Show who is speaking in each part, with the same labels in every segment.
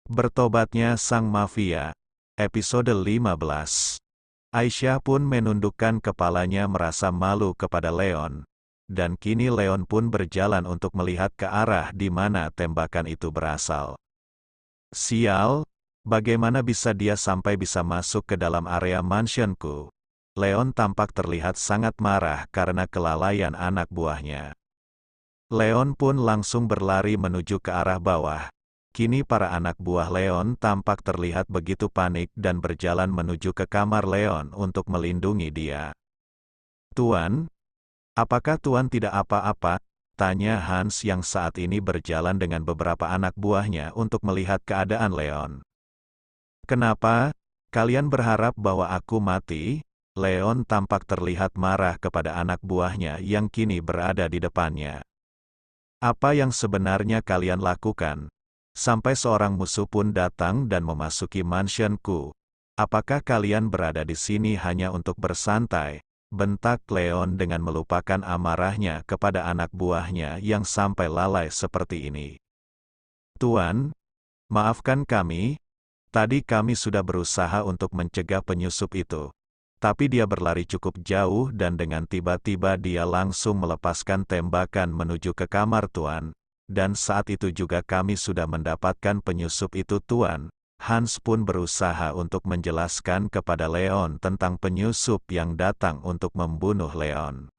Speaker 1: Bertobatnya Sang Mafia. Episode 15. Aisyah pun menundukkan kepalanya merasa malu kepada Leon. Dan kini Leon pun berjalan untuk melihat ke arah di mana tembakan itu berasal. Sial, bagaimana bisa dia sampai bisa masuk ke dalam area mansionku? Leon tampak terlihat sangat marah karena kelalaian anak buahnya. Leon pun langsung berlari menuju ke arah bawah. Kini para anak buah Leon tampak terlihat begitu panik dan berjalan menuju ke kamar Leon untuk melindungi dia. "Tuan, apakah Tuan tidak apa-apa?" tanya Hans yang saat ini berjalan dengan beberapa anak buahnya untuk melihat keadaan Leon. "Kenapa? Kalian berharap bahwa aku mati?" Leon tampak terlihat marah kepada anak buahnya yang kini berada di depannya. "Apa yang sebenarnya kalian lakukan? Sampai seorang musuh pun datang dan memasuki mansionku. Apakah kalian berada di sini hanya untuk bersantai?" bentak Leon dengan melupakan amarahnya kepada anak buahnya yang sampai lalai seperti ini. "Tuan, maafkan kami. Tadi kami sudah berusaha untuk mencegah penyusup itu. Tapi dia berlari cukup jauh dan dengan tiba-tiba dia langsung melepaskan tembakan menuju ke kamar Tuan. Dan saat itu juga kami sudah mendapatkan penyusup itu Tuan." Hans pun berusaha untuk menjelaskan kepada Leon tentang penyusup yang datang untuk membunuh Leon.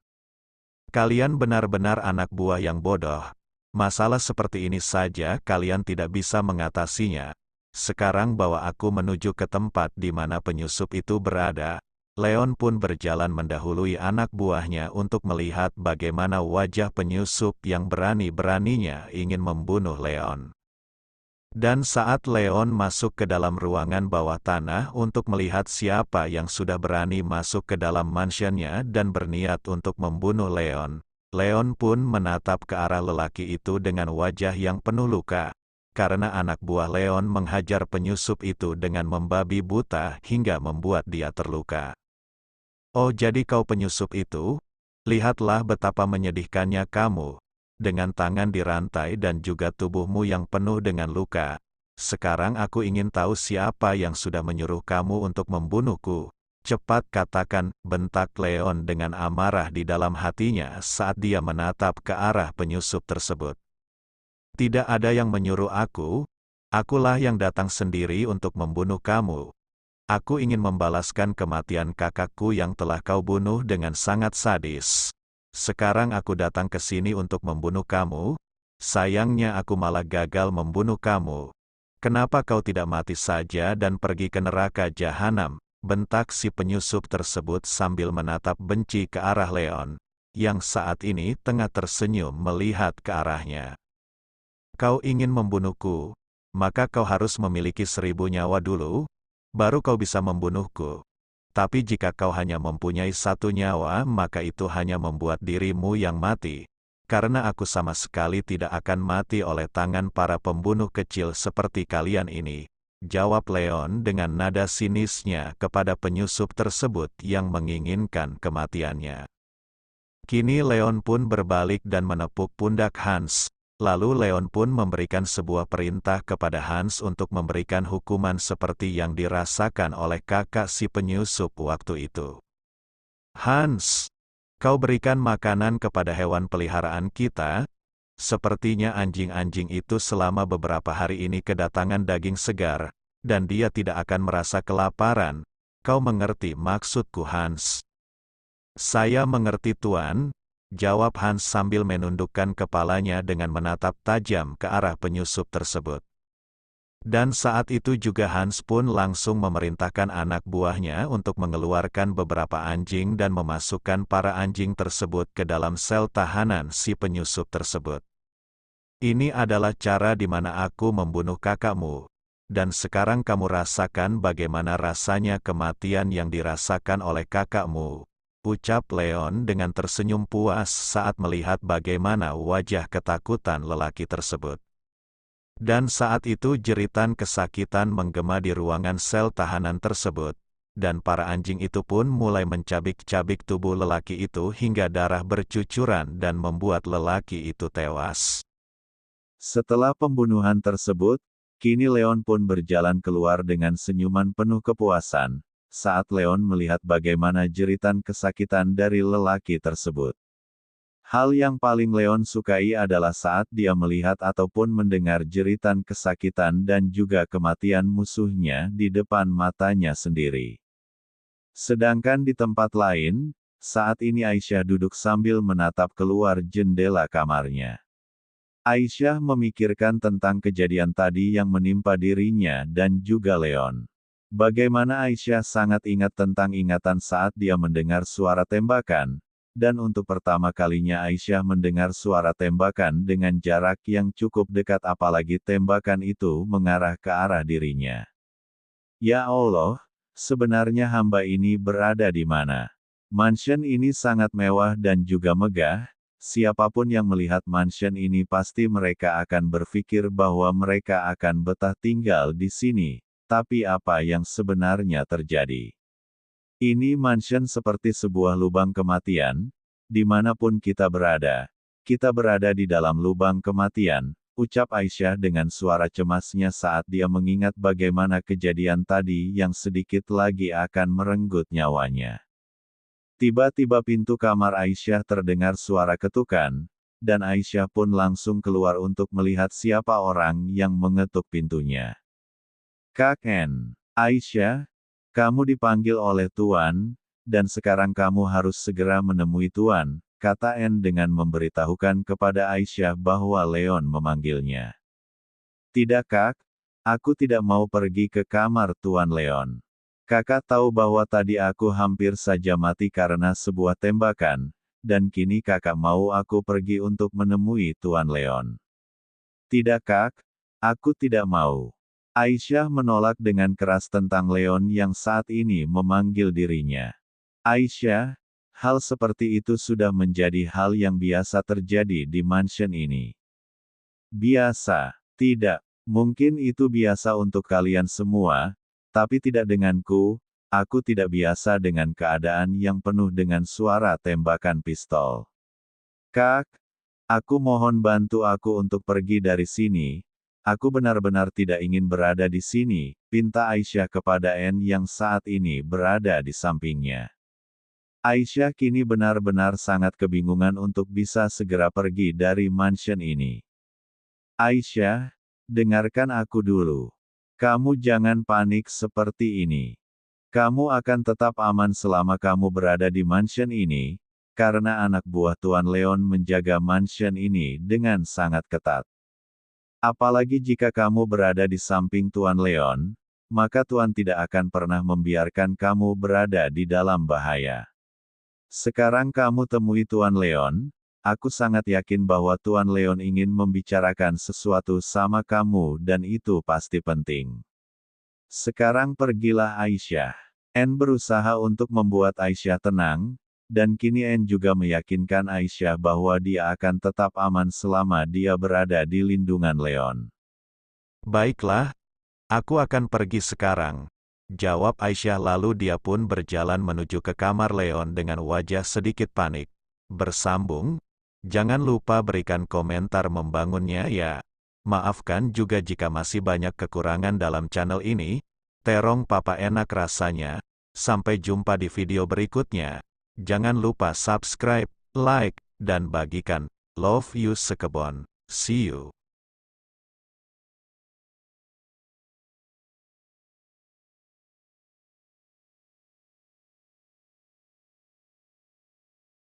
Speaker 1: "Kalian benar-benar anak buah yang bodoh. Masalah seperti ini saja kalian tidak bisa mengatasinya. Sekarang bawa aku menuju ke tempat di mana penyusup itu berada." Leon pun berjalan mendahului anak buahnya untuk melihat bagaimana wajah penyusup yang berani-beraninya ingin membunuh Leon. Dan saat Leon masuk ke dalam ruangan bawah tanah untuk melihat siapa yang sudah berani masuk ke dalam mansionnya dan berniat untuk membunuh Leon, Leon pun menatap ke arah lelaki itu dengan wajah yang penuh luka. Karena anak buah Leon menghajar penyusup itu dengan membabi buta hingga membuat dia terluka. "Oh, jadi kau penyusup itu? Lihatlah betapa menyedihkannya kamu. Dengan tangan dirantai dan juga tubuhmu yang penuh dengan luka. Sekarang aku ingin tahu siapa yang sudah menyuruh kamu untuk membunuhku. Cepat katakan," bentak Leon dengan amarah di dalam hatinya saat dia menatap ke arah penyusup tersebut. "Tidak ada yang menyuruh aku. Akulah yang datang sendiri untuk membunuh kamu. Aku ingin membalaskan kematian kakakku yang telah kau bunuh dengan sangat sadis. Sekarang aku datang ke sini untuk membunuh kamu. Sayangnya aku malah gagal membunuh kamu. Kenapa kau tidak mati saja dan pergi ke neraka jahanam?" bentak si penyusup tersebut sambil menatap benci ke arah Leon, yang saat ini tengah tersenyum melihat ke arahnya. "Kau ingin membunuhku? Maka kau harus memiliki 1000 nyawa dulu, baru kau bisa membunuhku. Tapi jika kau hanya mempunyai 1 nyawa, maka itu hanya membuat dirimu yang mati. Karena aku sama sekali tidak akan mati oleh tangan para pembunuh kecil seperti kalian ini," jawab Leon dengan nada sinisnya kepada penyusup tersebut yang menginginkan kematiannya. Kini Leon pun berbalik dan menepuk pundak Hans. Lalu Leon pun memberikan sebuah perintah kepada Hans untuk memberikan hukuman seperti yang dirasakan oleh kakak si penyusup waktu itu. "Hans, kau berikan makanan kepada hewan peliharaan kita? Sepertinya anjing-anjing itu selama beberapa hari ini kedatangan daging segar, dan dia tidak akan merasa kelaparan. Kau mengerti maksudku, Hans?" "Saya mengerti Tuan," jawab Hans sambil menundukkan kepalanya dengan menatap tajam ke arah penyusup tersebut. Dan saat itu juga Hans pun langsung memerintahkan anak buahnya untuk mengeluarkan beberapa anjing dan memasukkan para anjing tersebut ke dalam sel tahanan si penyusup tersebut. "Ini adalah cara di mana aku membunuh kakakmu. Dan sekarang kamu rasakan bagaimana rasanya kematian yang dirasakan oleh kakakmu," ucap Leon dengan tersenyum puas saat melihat bagaimana wajah ketakutan lelaki tersebut. Dan saat itu jeritan kesakitan menggema di ruangan sel tahanan tersebut, dan para anjing itu pun mulai mencabik-cabik tubuh lelaki itu hingga darah bercucuran dan membuat lelaki itu tewas. Setelah pembunuhan tersebut, Kini Leon pun berjalan keluar dengan senyuman penuh kepuasan, saat Leon melihat bagaimana jeritan kesakitan dari lelaki tersebut. Hal yang paling Leon sukai adalah saat dia melihat ataupun mendengar jeritan kesakitan dan juga kematian musuhnya di depan matanya sendiri. Sedangkan di tempat lain, saat ini Aisyah duduk sambil menatap keluar jendela kamarnya. Aisyah memikirkan tentang kejadian tadi yang menimpa dirinya dan juga Leon. Bagaimana Aisyah sangat ingat tentang ingatan saat dia mendengar suara tembakan, dan untuk pertama kalinya Aisyah mendengar suara tembakan dengan jarak yang cukup dekat apalagi tembakan itu mengarah ke arah dirinya. Ya Allah, sebenarnya hamba ini berada di mana? Mansion ini sangat mewah dan juga megah, siapapun yang melihat mansion ini pasti mereka akan berpikir bahwa mereka akan betah tinggal di sini, tapi apa yang sebenarnya terjadi? Ini mansion seperti sebuah lubang kematian, dimanapun kita berada di dalam lubang kematian, ucap Aisyah dengan suara cemasnya saat dia mengingat bagaimana kejadian tadi yang sedikit lagi akan merenggut nyawanya. Tiba-tiba pintu kamar Aisyah terdengar suara ketukan, dan Aisyah pun langsung keluar untuk melihat siapa orang yang mengetuk pintunya. "Kakek, Aisyah, kamu dipanggil oleh Tuan, dan sekarang kamu harus segera menemui Tuan," kata N dengan memberitahukan kepada Aisyah bahwa Leon memanggilnya. "Tidak Kak, aku tidak mau pergi ke kamar Tuan Leon. Kakak tahu bahwa tadi aku hampir saja mati karena sebuah tembakan, dan kini kakak mau aku pergi untuk menemui Tuan Leon." "Tidak Kak, aku tidak mau." Aisyah menolak dengan keras tentang Leon yang saat ini memanggil dirinya. Aisyah, hal seperti itu sudah menjadi hal yang biasa terjadi di mansion ini. Biasa, tidak. Mungkin itu biasa untuk kalian semua, tapi tidak denganku. Aku tidak biasa dengan keadaan yang penuh dengan suara tembakan pistol. Kak, aku mohon bantu aku untuk pergi dari sini. Aku benar-benar tidak ingin berada di sini, pinta Aisyah kepada N yang saat ini berada di sampingnya. Aisyah kini benar-benar sangat kebingungan untuk bisa segera pergi dari mansion ini. "Aisyah, dengarkan aku dulu. Kamu jangan panik seperti ini. Kamu akan tetap aman selama kamu berada di mansion ini, karena anak buah Tuan Leon menjaga mansion ini dengan sangat ketat. Apalagi jika kamu berada di samping Tuan Leon, maka Tuan tidak akan pernah membiarkan kamu berada di dalam bahaya. Sekarang kamu temui Tuan Leon, aku sangat yakin bahwa Tuan Leon ingin membicarakan sesuatu sama kamu dan itu pasti penting. Sekarang pergilah Aisyah." N berusaha untuk membuat Aisyah tenang, dan kini N juga meyakinkan Aisyah bahwa dia akan tetap aman selama dia berada di lindungan Leon. "Baiklah, aku akan pergi sekarang," jawab Aisyah lalu dia pun berjalan menuju ke kamar Leon dengan wajah sedikit panik. Bersambung, jangan lupa berikan komentar membangunnya ya. Maafkan juga jika masih banyak kekurangan dalam channel ini. Terong papa enak rasanya. Sampai jumpa di video berikutnya. Jangan lupa subscribe, like, dan bagikan. Love you sekebon. See you.